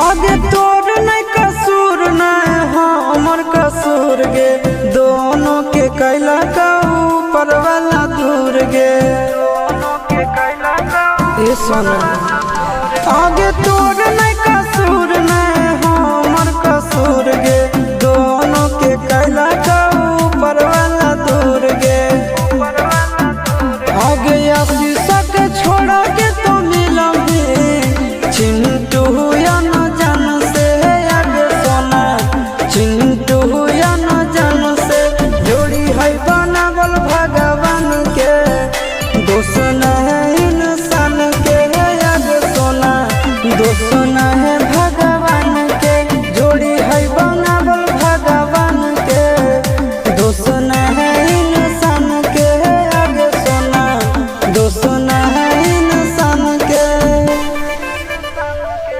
आगे तोर नहीं कसूर नहीं हमर कसूर गे दोनों के कैला का ऊपर वाला दूर गे ये सोना आगे तोर नहीं कसूर नहीं हमर कसूर गे दोनों के कैला का ऊपर वाला दूर गे आगे शीशा के छोड़ा के तो मिलोगे चिंटू या न जान से आगे सोना चिंटू या न जान से जोड़ी है बनावल भगवान के दोस्त न है इंसान के आगे सोना दोस्त न है भगवान।